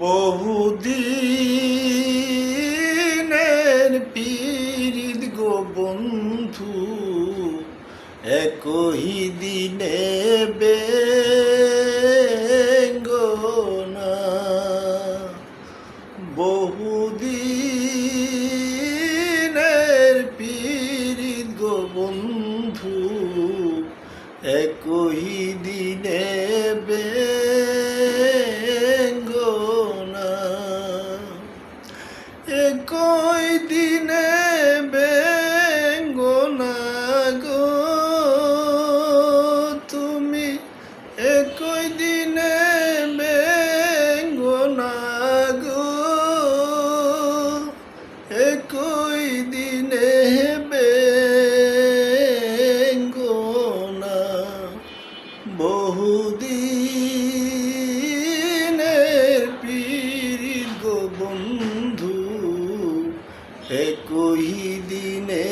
বহুদিনের পীড়িত গো বন্ধু, একই দিনে বেঙ্গনা। বহুদিনের পীড়িত গো বন্ধু, একই দিনে বেঙ্গনা। একই দিনে বেঙ্গনা গো তুমি, একই দিনে বেঙ্গনা গো, একই দিনে বেঙ্গনা। বহুদিনের পীড়িত গো বন্ধু, একই দিনে